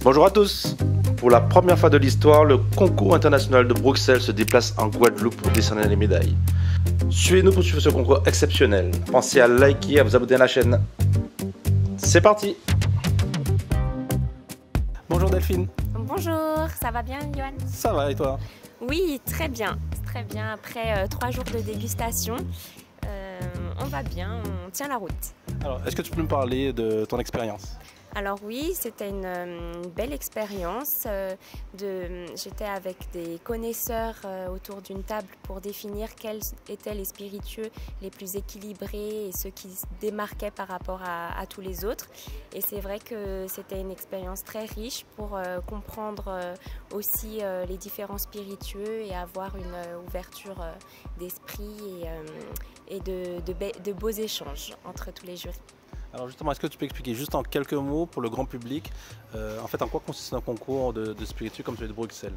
Bonjour à tous. Pour la première fois de l'histoire, le concours international de Bruxelles se déplace en Guadeloupe pour décerner les médailles. Suivez-nous pour suivre ce concours exceptionnel. Pensez à liker et à vous abonner à la chaîne. C'est parti. Bonjour Delphine. Bonjour, ça va bien Johan? Ça va et toi? Oui, très bien. Très bien. Après 3 jours de dégustation, on va bien, on tient la route. Alors, est-ce que tu peux me parler de ton expérience? Alors oui, c'était une belle expérience. J'étais avec des connaisseurs autour d'une table pour définir quels étaient les spiritueux les plus équilibrés et ceux qui se démarquaient par rapport à tous les autres. Et c'est vrai que c'était une expérience très riche pour comprendre aussi les différents spiritueux et avoir une ouverture d'esprit et de beaux échanges entre tous les jurys. Alors justement, est-ce que tu peux expliquer juste en quelques mots pour le grand public, en fait en quoi consiste un concours de spiritueux comme celui de Bruxelles?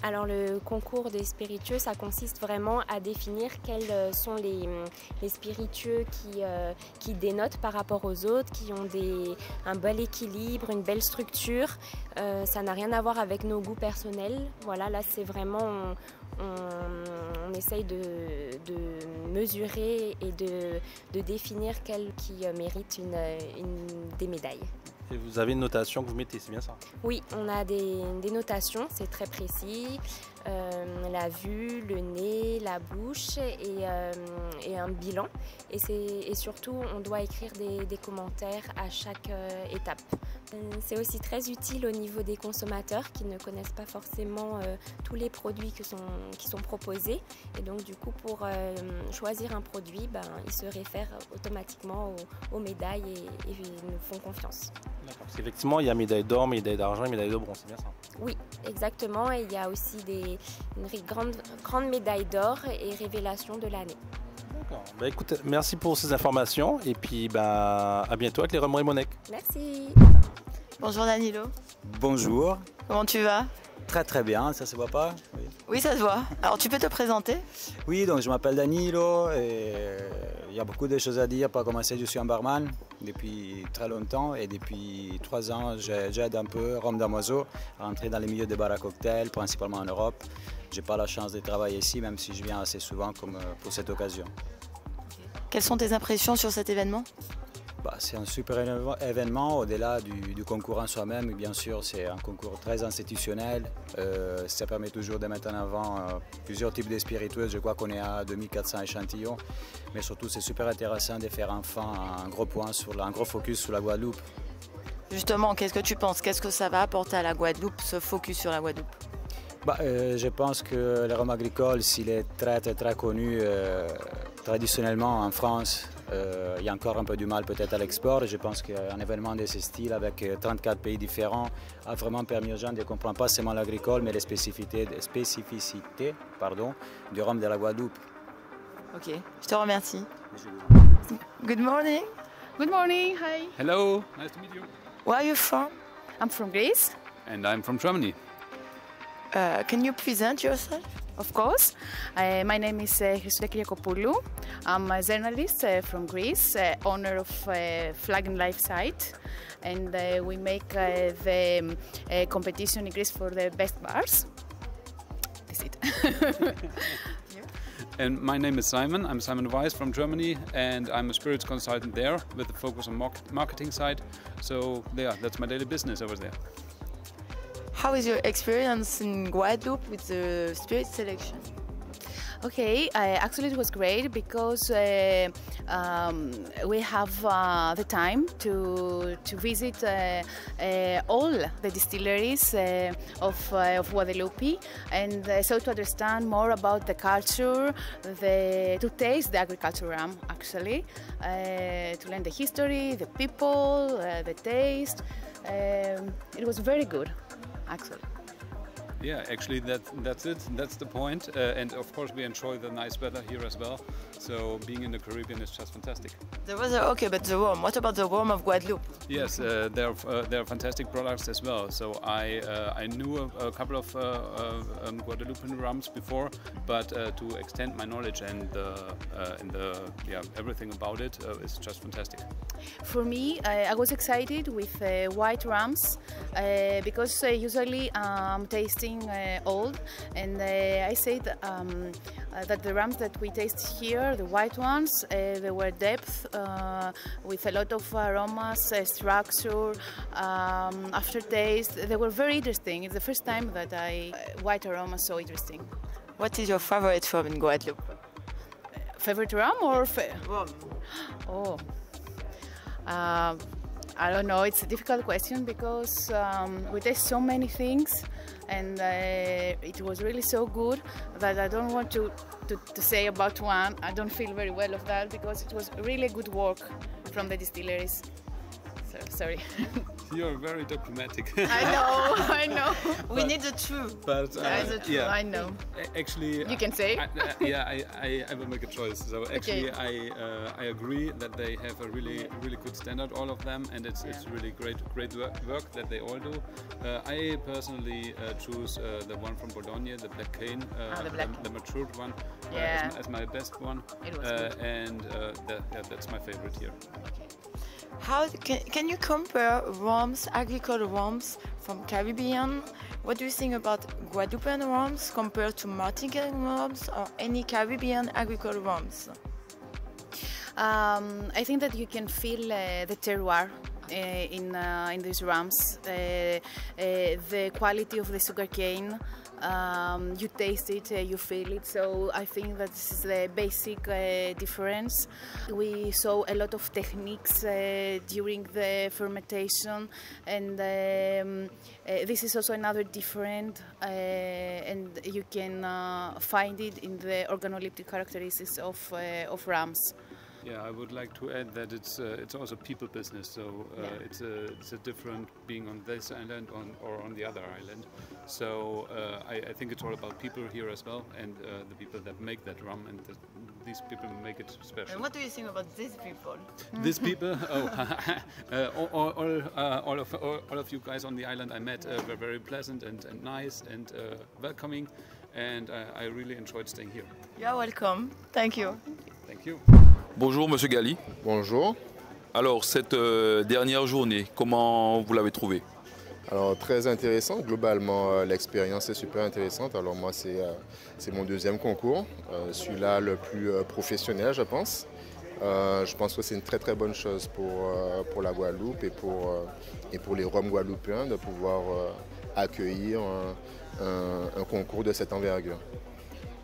Alors le concours des spiritueux, ça consiste vraiment à définir quels sont les spiritueux qui dénotent par rapport aux autres, qui ont un bel équilibre, une belle structure. Ça n'a rien à voir avec nos goûts personnels. Voilà, là c'est vraiment, on essaye de mesurer et de définir quel qui mérite des médailles. Et vous avez une notation que vous mettez, c'est bien ça? Oui, on a des notations, c'est très précis. La vue, le nez, la bouche et un bilan. Et surtout, on doit écrire des commentaires à chaque étape. C'est aussi très utile au niveau des consommateurs qui ne connaissent pas forcément tous les produits qui sont proposés. Et donc du coup, pour choisir un produit, ils se réfèrent automatiquement aux médailles et nous font confiance. D'accord. Parce qu'effectivement, il y a médaille d'or, médaille d'argent et médaille de bronze, c'est bien ça? Oui, exactement. Et il y a aussi une grande médaille d'or et révélation de l'année. D'accord. Écoute, merci pour ces informations et puis à bientôt avec les Romeries Monec. Merci. Bonjour Danilo. Bonjour. Comment tu vas? Très très bien, ça se voit pas? Oui, ça se voit. Alors tu peux te présenter? Oui, donc je m'appelle Danilo et il y a beaucoup de choses à dire. Pour commencer, je suis un barman depuis très longtemps et depuis 3 ans, j'aide un peu Rome Damoiseau à entrer dans les milieux des bars à cocktails, principalement en Europe. Je n'ai pas la chance de travailler ici, même si je viens assez souvent comme pour cette occasion. Quelles sont tes impressions sur cet événement? C'est un super événement, au-delà du concours en soi-même. Bien sûr, c'est un concours très institutionnel. Ça permet toujours de mettre en avant plusieurs types de spiritueuses. Je crois qu'on est à 2400 échantillons. Mais surtout, c'est super intéressant de faire enfin un gros focus sur la Guadeloupe. Justement, qu'est-ce que tu penses? Qu'est-ce que ça va apporter à la Guadeloupe, ce focus sur la Guadeloupe? Je pense que le rhum agricole, s'il est très connu traditionnellement en France, il y a encore un peu du mal peut-être à l'export. Je pense qu'un événement de ce style avec 34 pays différents a vraiment permis aux gens de comprendre pas seulement l'agricole, mais les spécificités du rhum de la Guadeloupe. Ok, je te remercie. Good morning. Good morning, hi. Hello, nice to meet you. Where are you from? I'm from Greece. And I'm from Germany. Can you present yourself? Of course. My name is Christou Kyriakopoulou. I'm a journalist from Greece, owner of Flag and Life site. And we make the competition in Greece for the best bars. That's it. And my name is Simon. I'm Simon Weiss from Germany, and I'm a spirits consultant there with a focus on marketing side. So yeah, that's my daily business over there. How is your experience in Guadeloupe with the spirit selection? Okay, actually it was great because we have the time to visit all the distilleries of Guadeloupe, and so to understand more about the culture, to taste the agricultural rum actually, to learn the history, the people, the taste. It was very good actually. Yeah, actually that's it. That's the point. And of course we enjoy the nice weather here as well. So being in the Caribbean is just fantastic. The weather, okay, but the rum. What about the rum of Guadeloupe? Yes, there are fantastic products as well. So I knew a couple of Guadeloupean rums before, but to extend my knowledge and everything about it is just fantastic. For me, I was excited with white rums because usually I'm tasting old, and I said that the rums that we taste here, the white ones, they were depth with a lot of aromas, structure, aftertaste. They were very interesting. It's the first time that white aromas so interesting. What is your favorite rum in Guadeloupe? Favorite rum or Rum. Oh. I don't know, it's a difficult question because we taste so many things, and it was really so good that I don't want to say about one. I don't feel very well of that because it was really good work from the distilleries. So, sorry. You're very diplomatic. I know. We need the truth. But Yeah, I know. Actually, You can say. I will make a choice. So actually, Okay. I agree that they have a really good standard, all of them, and it's really great work that they all do. I personally choose the one from Bologna, the Black Cane, the matured one, Yeah. as my best one, It was good. and that's my favorite here. How can you compare rums, agricole rums from Caribbean? What do you think about Guadeloupean rums compared to Martinican rums or any Caribbean agricole rums? I think that you can feel the terroir in these rums, the quality of the sugarcane. You taste it, you feel it. So I think that this is the basic difference. We saw a lot of techniques during the fermentation, and this is also another different, and you can find it in the organoleptic characteristics of rums. Yeah, I would like to add that it's also people business. So it's a different being on this island or on the other island. So I think it's all about people here as well, and the people that make that rum, and these people make it special. And what do you think about these people? These people, all of you guys on the island I met were very pleasant and nice and welcoming, and I really enjoyed staying here. You're welcome. Thank you. Thank you. Bonjour Monsieur Gali. Bonjour. Alors cette dernière journée, comment vous l'avez trouvée? Alors très intéressant, globalement l'expérience est super intéressante. Alors moi c'est mon deuxième concours, celui-là le plus professionnel je pense. Je pense que c'est une très bonne chose pour la Guadeloupe et pour les Roms guadeloupéens de pouvoir accueillir un concours de cette envergure.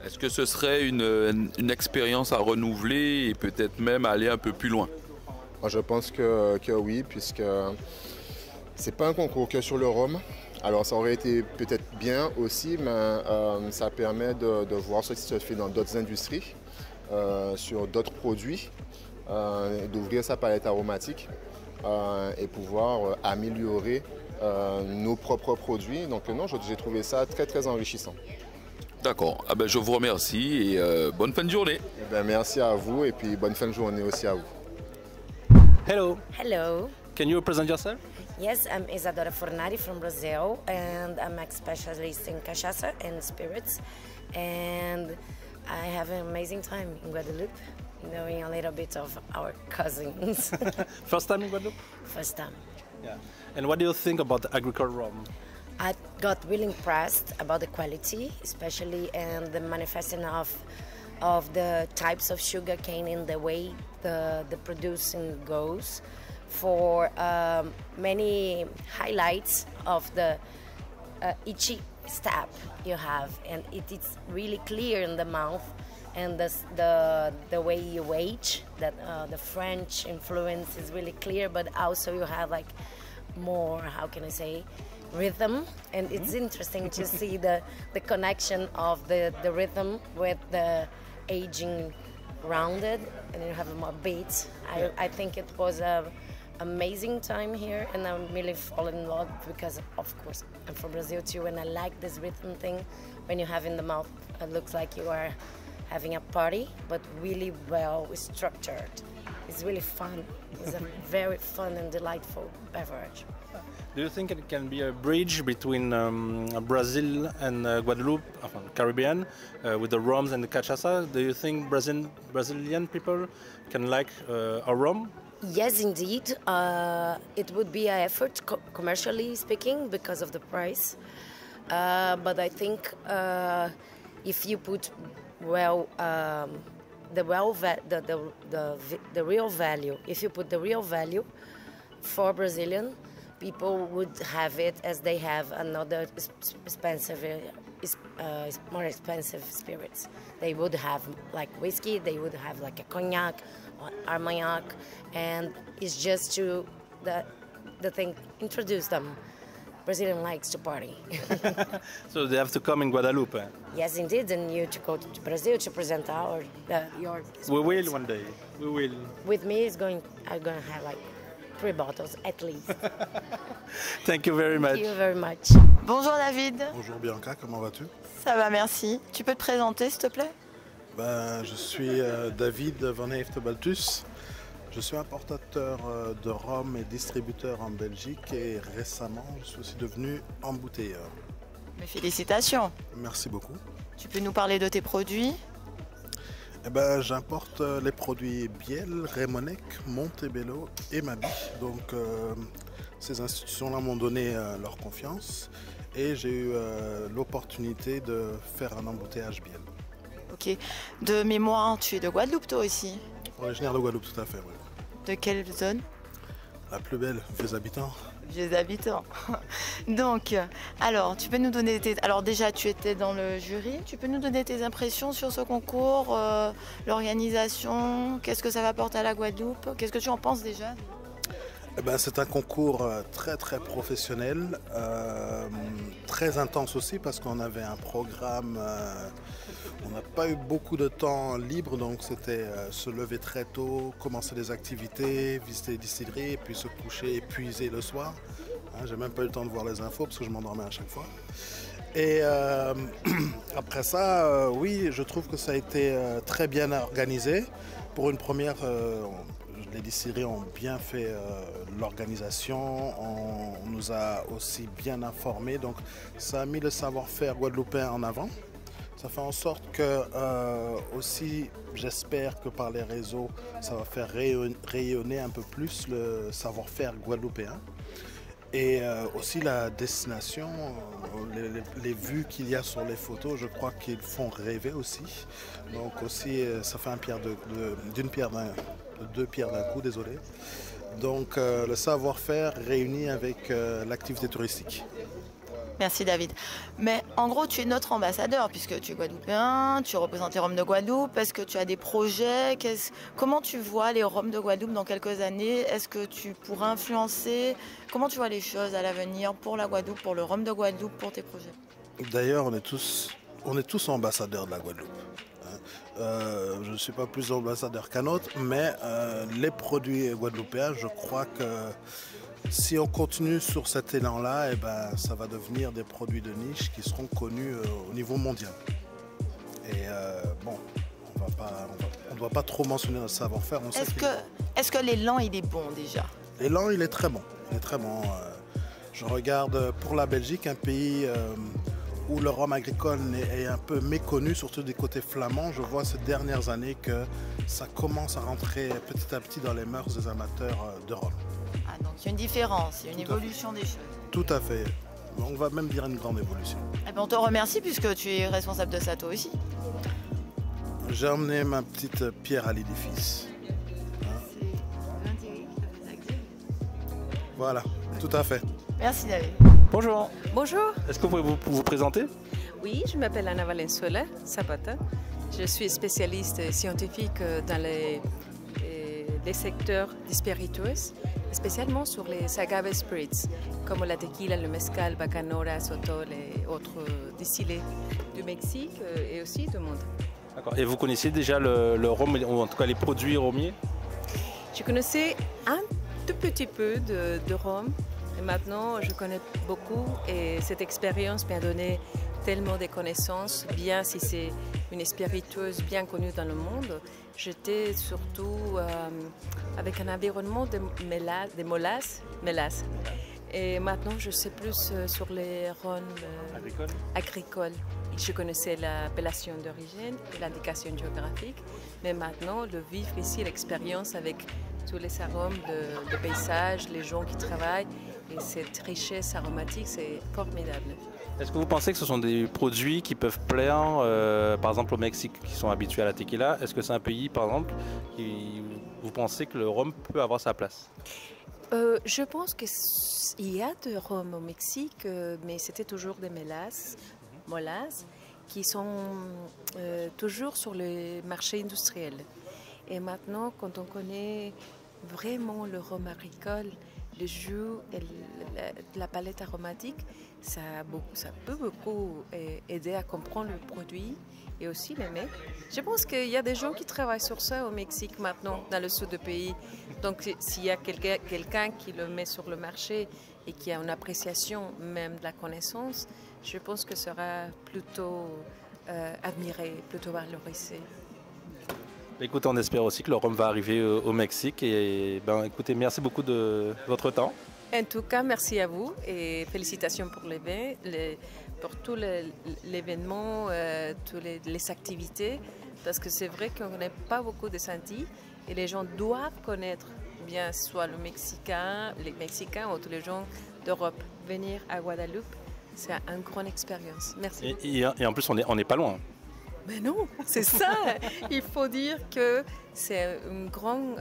Est-ce que ce serait une expérience à renouveler et peut-être même aller un peu plus loin? Je pense que oui, puisque c'est pas un concours que sur le rhum. Alors ça aurait été peut-être bien aussi, mais ça permet de voir ce qui se fait dans d'autres industries, sur d'autres produits, d'ouvrir sa palette aromatique et pouvoir améliorer nos propres produits. Donc non, j'ai trouvé ça très enrichissant. D'accord, je vous remercie et bonne fin de journée. Merci à vous et puis bonne fin de journée aussi à vous. Hello. Hello. Can you present yourself? Yes, I'm Isadora Fornari from Brazil, and I'm a specialist in cachaça and spirits. And I have an amazing time in Guadeloupe, knowing a little bit of our cousins. First time in Guadeloupe? First time. Yeah. And what do you think about the agricole rum? I got really impressed about the quality, especially and the manifesting of the types of sugar cane and the way the producing goes. For many highlights of the each step you have, and it is really clear in the mouth, and the way you age, that the French influence is really clear, but also you have like more, how can I say, rhythm, and it's interesting to see the connection of the rhythm with the aging rounded, and you have more beats. I think it was a amazing time here, and I really fall in love because, of course, I'm from Brazil too, and I like this rhythm thing. When you have in the mouth, it looks like you are having a party, but really well structured. It's really fun. It's a very fun and delightful beverage. Do you think it can be a bridge between Brazil and Guadeloupe, Caribbean, with the rums and the cachaça? Do you think Brazilian people can like a rum? Yes, indeed. It would be an effort, commercially speaking, because of the price. But I think if you put the real value, if you put the real value for Brazilian, people would have it as they have another more expensive spirits. They would have like whiskey, they would have like a cognac or Armagnac, and it's just to the thing, introduce them. Brazilian likes to party. So they have to come in Guadeloupe. Yes, indeed, and you to go to Brazil to present your spirits. We will one day. We will. With me, I'm going to have like 3 bottles at least. Thank you very much. Thank you very much. Bonjour David. Bonjour Bianca, comment vas-tu? Ça va, merci. Tu peux te présenter s'il te plaît? Je suis David Van Heeft-Baltus. Je suis importateur de rhum et distributeur en Belgique et récemment je suis aussi devenu embouteilleur. Mais félicitations. Merci beaucoup. Tu peux nous parler de tes produits? J'importe les produits Biel, Remonec, Montebello et Mabi. Donc ces institutions-là m'ont donné leur confiance et j'ai eu l'opportunité de faire un embouteillage Biel. Ok. De mémoire, tu es de Guadeloupe toi aussi? Originaire de Guadeloupe, tout à fait, oui. De quelle zone? La plus belle, Vieux Habitants. Vieux Habitants. Donc, alors, tu peux nous donner Alors déjà, tu étais dans le jury. Tu peux nous donner tes impressions sur ce concours, l'organisation, qu'est-ce que ça va apporter à la Guadeloupe? Qu'est-ce que tu en penses déjà? C'est un concours très très professionnel, très intense aussi parce qu'on avait un programme, on n'a pas eu beaucoup de temps libre, donc c'était se lever très tôt, commencer les activités, visiter les distilleries et puis se coucher épuisé le soir. J'ai même pas eu le temps de voir les infos parce que je m'endormais à chaque fois. Et après ça, oui, je trouve que ça a été très bien organisé. Pour une première, les distilleries ont bien fait l'organisation, on nous a aussi bien informés, donc ça a mis le savoir-faire guadeloupéen en avant. Ça fait en sorte que aussi, j'espère que par les réseaux, ça va faire rayonner un peu plus le savoir-faire guadeloupéen. Et aussi la destination, les vues qu'il y a sur les photos, je crois qu'ils font rêver aussi. Donc aussi, ça fait deux pierres d'un coup, désolé. Donc le savoir-faire réuni avec l'activité touristique. Merci David. Mais en gros, tu es notre ambassadeur puisque tu es guadeloupéen, tu représentes les rhums de Guadeloupe. Est-ce que tu as des projets? Comment tu vois les rhums de Guadeloupe dans quelques années? Est-ce que tu pourras influencer? Comment tu vois les choses à l'avenir pour la Guadeloupe, pour le rhum de Guadeloupe, pour tes projets? D'ailleurs, on est tous ambassadeurs de la Guadeloupe. Je ne suis pas plus ambassadeur qu'un autre, mais les produits guadeloupéens, je crois que si on continue sur cet élan-là, ça va devenir des produits de niche qui seront connus au niveau mondial. Et on ne doit pas trop mentionner notre savoir-faire. Est-ce que l'élan, il est bon déjà? L'élan, il est très bon. Il est très bon. Je regarde pour la Belgique, un pays où le rhum agricole est un peu méconnu, surtout du côté flamand. Je vois ces dernières années que ça commence à rentrer petit à petit dans les mœurs des amateurs de rhum. Ah, donc il y a une différence, il y a une évolution des choses. Tout à fait. On va même dire une grande évolution. On te remercie puisque tu es responsable de ça toi aussi. J'ai emmené ma petite pierre à l'édifice. Voilà, tout à fait. Merci David. Bonjour. Bonjour. Est-ce que vous pouvez vous présenter? Oui, je m'appelle Ana Valenzuela Zapata. Je suis spécialiste scientifique dans les secteurs des spiritueux, spécialement sur les agave spirits, comme la tequila, le mezcal, bacanora, sotol et autres distillés du Mexique et aussi du monde. D'accord. Et vous connaissiez déjà le rhum, ou en tout cas les produits rhumiers? Je connaissais un tout petit peu de rhum. Et maintenant, je connais beaucoup et cette expérience m'a donné tellement de connaissances, bien si c'est une spiritueuse bien connue dans le monde. J'étais surtout avec un environnement de mélasse. Et maintenant, je sais plus sur les rhums agricoles. Je connaissais l'appellation d'origine et l'indication géographique, mais maintenant, le vivre ici, l'expérience avec tous les arômes de paysage, les gens qui travaillent et cette richesse aromatique, c'est formidable. Est-ce que vous pensez que ce sont des produits qui peuvent plaire, par exemple au Mexique, qui sont habitués à la tequila? Est-ce que c'est un pays, par exemple, qui vous pensez que le rhum peut avoir sa place? Je pense qu'il y a de rhum au Mexique, mais c'était toujours des molasses, qui sont toujours sur le marché industriel. Et maintenant, quand on connaît vraiment le rhum agricole, le jus et la palette aromatique, ça peut beaucoup aider à comprendre le produit et aussi l'aimer. Je pense qu'il y a des gens qui travaillent sur ça au Mexique maintenant, dans le sud du pays. Donc s'il y a quelqu'un qui le met sur le marché et qui a une appréciation même de la connaissance, je pense que ce sera plutôt admiré, plutôt valorisé. Écoutez, on espère aussi que le rhum va arriver au Mexique. Et écoutez, merci beaucoup de votre temps. En tout cas, merci à vous et félicitations pour pour tout l'événement, toutes les activités, parce que c'est vrai qu'on n'a pas beaucoup de sentis et les gens doivent connaître bien soit les Mexicains ou tous les gens d'Europe. Venir à Guadeloupe, c'est une grande expérience. Merci. Et en plus, on n'est pas loin. Mais non, c'est ça. Il faut dire que c'est une grande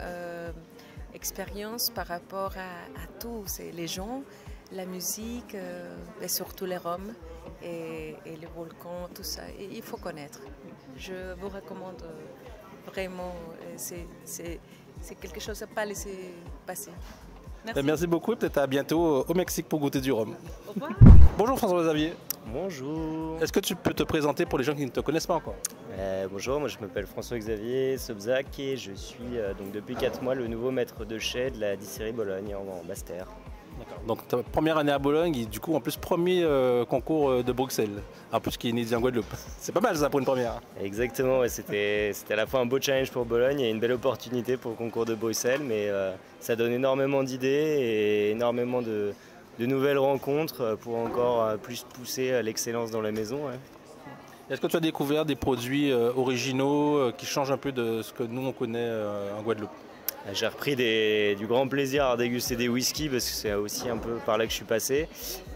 expérience par rapport à tout. C'est les gens, la musique, et surtout les rhums et les volcans, tout ça. Et il faut connaître. Je vous recommande vraiment. C'est quelque chose à ne pas laisser passer. Merci. Merci beaucoup et peut-être à bientôt au Mexique pour goûter du rhum. Au revoir. Bonjour François-Xavier. Bonjour. Est-ce que tu peux te présenter pour les gens qui ne te connaissent pas encore? Bonjour, moi je m'appelle François-Xavier Sobzac et je suis donc depuis 4 mois le nouveau maître de chai de la distillerie Bologne en Basse-Terre. Donc ta première année à Bologne et du coup en plus premier concours de Bruxelles, en plus qui est né en Guadeloupe. C'est pas mal ça pour une première. Exactement, ouais, c'était à la fois un beau challenge pour Bologne et une belle opportunité pour le concours de Bruxelles, mais ça donne énormément d'idées et énormément de nouvelles rencontres pour encore plus pousser l'excellence dans la maison. Ouais. Est-ce que tu as découvert des produits originaux qui changent un peu de ce que nous on connaît en Guadeloupe? J'ai repris du grand plaisir à déguster des whiskies parce que c'est aussi un peu par là que je suis passé.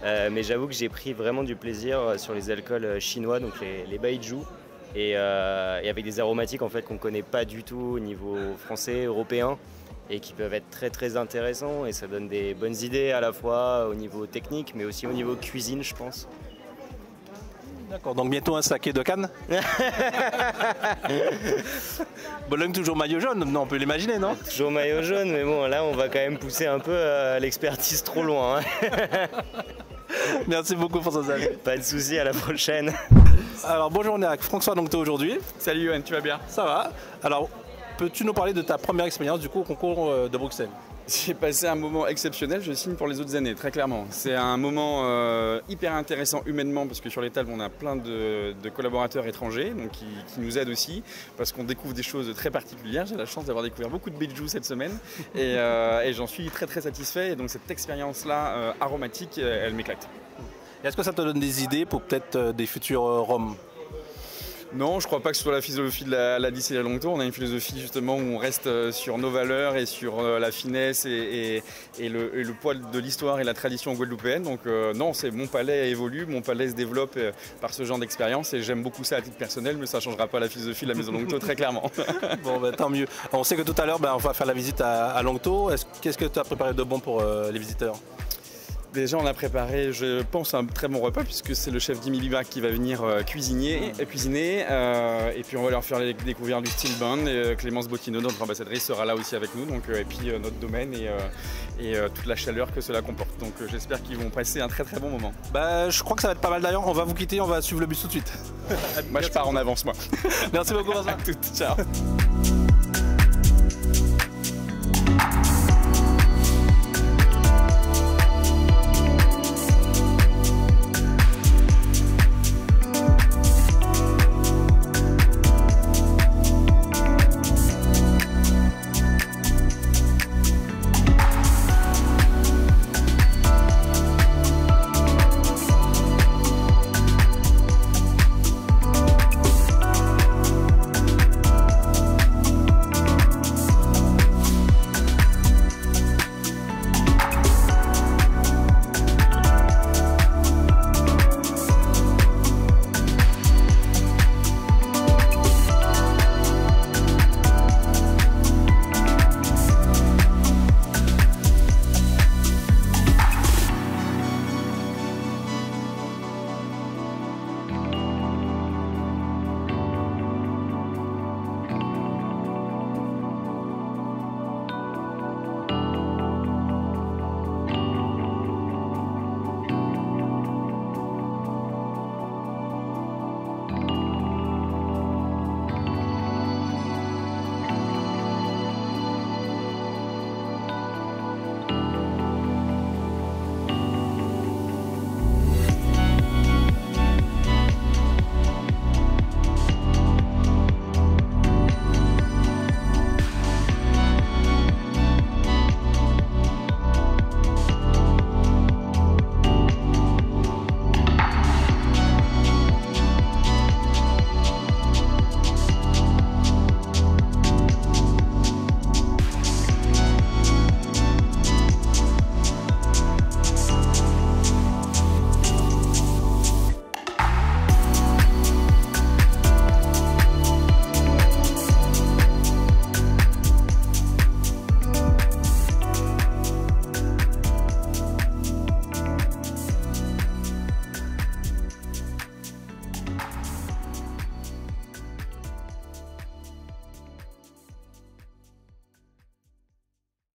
Mais j'avoue que j'ai pris vraiment du plaisir sur les alcools chinois, donc les baijiu, et avec des aromatiques en fait qu'on ne connaît pas du tout au niveau français, européen, et qui peuvent être très très intéressants. Et ça donne des bonnes idées à la fois au niveau technique, mais aussi au niveau cuisine, je pense. D'accord, donc bientôt un saké de Cannes. Bologne toujours maillot jaune, non, on peut l'imaginer, non? Toujours maillot jaune, mais bon, là on va quand même pousser un peu l'expertise trop loin. Hein. Merci beaucoup François-Xavier. Pas de souci, à la prochaine. Alors bonjour, on est avec François Doncteau aujourd'hui. Salut Yoann, tu vas bien? Ça va. Alors, peux-tu nous parler de ta première expérience du coup au concours de Bruxelles? J'ai passé un moment exceptionnel, je signe pour les autres années, très clairement. C'est un moment hyper intéressant humainement parce que sur les tables on a plein de collaborateurs étrangers donc qui nous aident aussi parce qu'on découvre des choses très particulières. J'ai la chance d'avoir découvert beaucoup de baijiu cette semaine et j'en suis très très satisfait et donc cette expérience-là aromatique, elle m'éclate. Est-ce que ça te donne des idées pour peut-être des futurs rhums? Non, je crois pas que ce soit la philosophie de la distillerie Longto. On a une philosophie justement où on reste sur nos valeurs et sur la finesse et le poids de l'histoire et la tradition guadeloupéenne. Donc non, mon palais évolue, mon palais se développe par ce genre d'expérience et j'aime beaucoup ça à titre personnel, mais ça ne changera pas la philosophie de la maison Longto très clairement. Bon, tant mieux. On sait que tout à l'heure, on va faire la visite à Longto. Qu'est-ce que tu as préparé de bon pour les visiteurs? Déjà, on a préparé, je pense, un très bon repas puisque c'est le chef Dimi Libac qui va venir cuisiner. Et puis on va leur faire découvrir du steel bun. Et Clémence Bottineau, notre ambassadrice, sera là aussi avec nous. Donc, et puis notre domaine et toute la chaleur que cela comporte. Donc j'espère qu'ils vont passer un très très bon moment. Je crois que ça va être pas mal d'ailleurs. On va vous quitter, on va suivre le bus tout de suite. Moi je pars en avance moi. Merci beaucoup Vincent. À toutes, ciao.